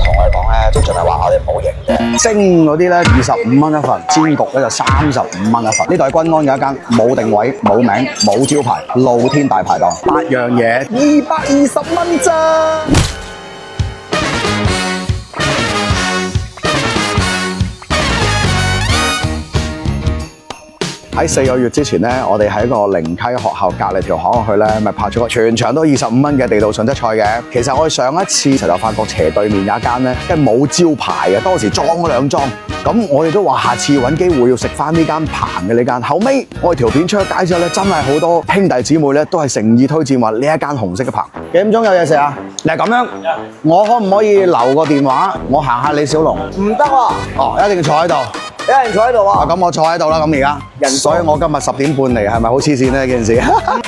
同我哋講咧，就盡係話我哋冇型嘅。蒸嗰啲咧25蚊一份，煎焗咧就35蚊一份。呢度喺君安有一間冇定位、冇名、冇招牌、露天大排檔，8樣嘢220蚊咋。喺4個月之前咧，我哋喺個靈溪學校隔離條巷去咧，咪拍咗個全場都25蚊嘅地道順德菜嘅。其實我哋上一次就發覺斜對面有一間咧，因為冇招牌嘅，當時裝咗2裝。咁我哋都話下次揾機會要食翻呢間棚嘅呢間。後尾我哋條片出咗街之後咧，真係好多兄弟姊妹咧都係誠意推薦話呢一間紅色嘅棚。幾點鐘有嘢食啊？你係咁樣，我可唔可以留個電話？我行下李小龍。唔得喎。哦，一定要坐喺度。有人坐喺度啊！咁我坐喺度啦，咁而家，所以我今日10點半嚟，係咪好黐線呢件事？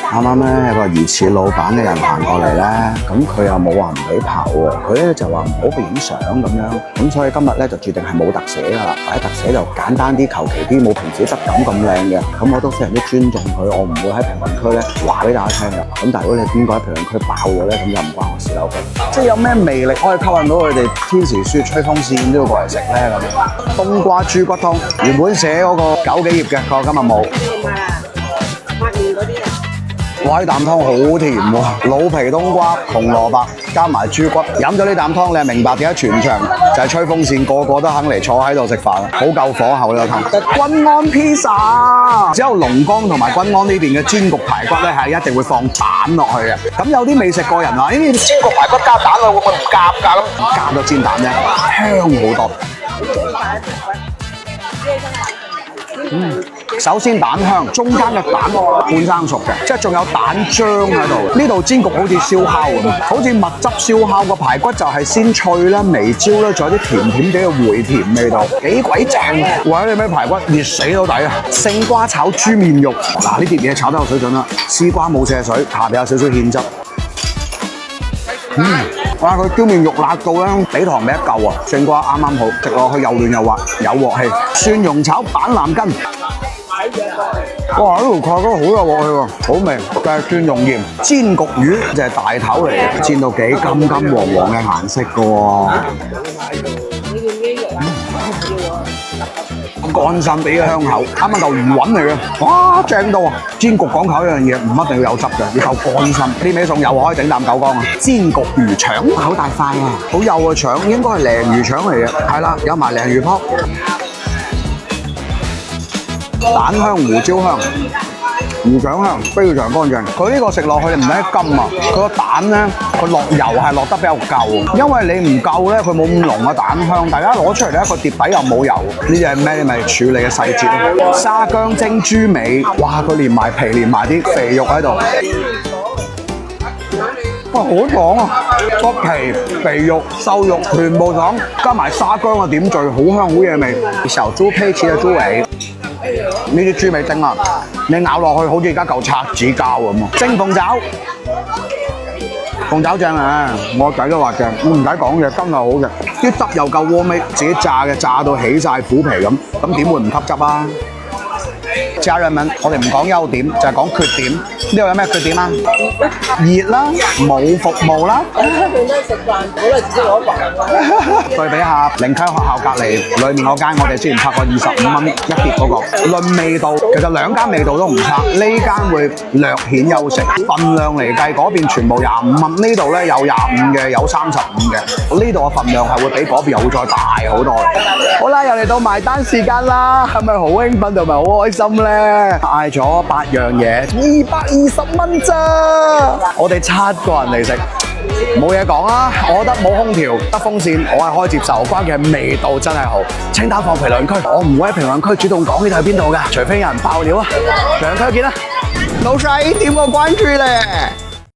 啱啱咧有個疑似老闆嘅人行過嚟咧，咁佢又冇話唔俾拍喎，佢咧就話唔好去影相咁樣，咁所以今日咧就注定係冇特寫噶啦，或者特寫就簡單啲、求其啲，冇平時質感咁靚嘅，咁我都非常之尊重佢，我唔會喺評論區咧話俾大家聽嘅。咁但係如果你邊個喺評論區爆咗咧，咁就唔關我事啦。即係有咩魅力可以吸引到佢哋天時雪吹風扇都要過嚟食咧咁樣？冬瓜豬骨湯原本寫嗰個9幾頁嘅，佢今日冇。抹面嗰啲啊！哇！呢啖湯好甜喎，老皮冬瓜、紅蘿蔔加埋豬骨，飲咗呢啖湯，你係明白點解全場就係吹風扇，個個都肯嚟坐喺度食飯，好夠火候呢個湯。君安披薩，只有龍江同埋君安呢邊嘅煎焗排骨咧係一定會放蛋落去嘅。咁有啲未食過人話：呢啲煎焗排骨加蛋會唔會唔夾㗎？咁夾咗煎蛋啫，香好多。首先蛋香，中間嘅蛋半生熟嘅，即係仲有蛋漿喺度。呢度煎焗好似燒烤咁，好似蜜汁燒烤，個排骨就係鮮脆啦、微焦啦，仲有啲甜甜地嘅回甜味道，幾鬼正！哇！你咩排骨熱死到底啊！勝瓜炒豬面肉，嗱呢碟嘢炒得有水準啦，絲瓜冇瀉水，下邊有少少芡汁。哇！佢焦面肉辣到咧，比糖味一嚿啊！勝瓜啱啱好，食落去又嫩又滑，有鑊氣。蒜蓉炒板藍根。哇！呢條菜都好有鑊氣喎，好味，就係蒜蓉鹽煎焗魚，就係大頭嚟嘅，煎到幾金金黃黃嘅顏色嘅喎。乾身俾嘅香口，啱啱嚿魚雲嚟嘅，哇正到啊！煎焗講求一樣嘢，唔一定要有汁嘅，要夠乾身。啲味餸又可以頂啖九江啊！煎焗魚腸，好大塊啊，好幼嘅腸，應該係鯪魚腸嚟嘅，係啦，有埋鯪魚泡。蛋香、胡椒香、魚腸香，非常乾淨。佢呢個食落去你唔使金啊，佢個蛋咧，佢落油係落得比較夠，因為你唔夠咧，佢冇咁濃嘅蛋香。大家攞出嚟咧，個碟底又冇油，呢啲係咩？你咪處理嘅細節咯。沙姜蒸豬尾，哇！佢連埋皮，連埋啲肥肉喺度。哇！好爽啊！個皮、肥肉、瘦肉全部爽，加埋沙姜嘅點綴，好香好嘢味。小豬胚切嘅豬尾。呢啲豬尾丁啊，你咬落去好似而家嚿擦紙膠咁啊！蒸鳳爪，鳳爪正啊！我仔都話正，我唔使講嘅，真係好食。啲汁又夠鍋味，自己炸嘅，炸到起晒虎皮咁，咁點會唔吸汁啊？家人們，我哋唔講優點，就係講缺點。呢度有咩缺點啊？熱啦，冇服務啦。做咩食飯？好啦，自己攞飯。對比下靈溪學校隔離裏面嗰間，我哋之前拍過25蚊一碟嗰個。論味道，其實兩間味道都唔差，呢間會略顯優勝。份量嚟計，嗰邊全部25蚊，呢度咧有25嘅，有35嘅。呢度嘅份量係會比嗰邊又會再大好多。好啦，又嚟到埋單時間啦，係咪好興奮同埋好開心咧？嗌咗8樣嘢，220蚊咋？我哋7個人嚟食，冇嘢講啦。我覺得冇空調，得風扇，我係可以接受。關鍵係味道真係好。清單放評論區，我唔會喺評論區主動講呢度喺邊度㗎，除非有人爆料啊。評論區見啦，老細點個關注咧。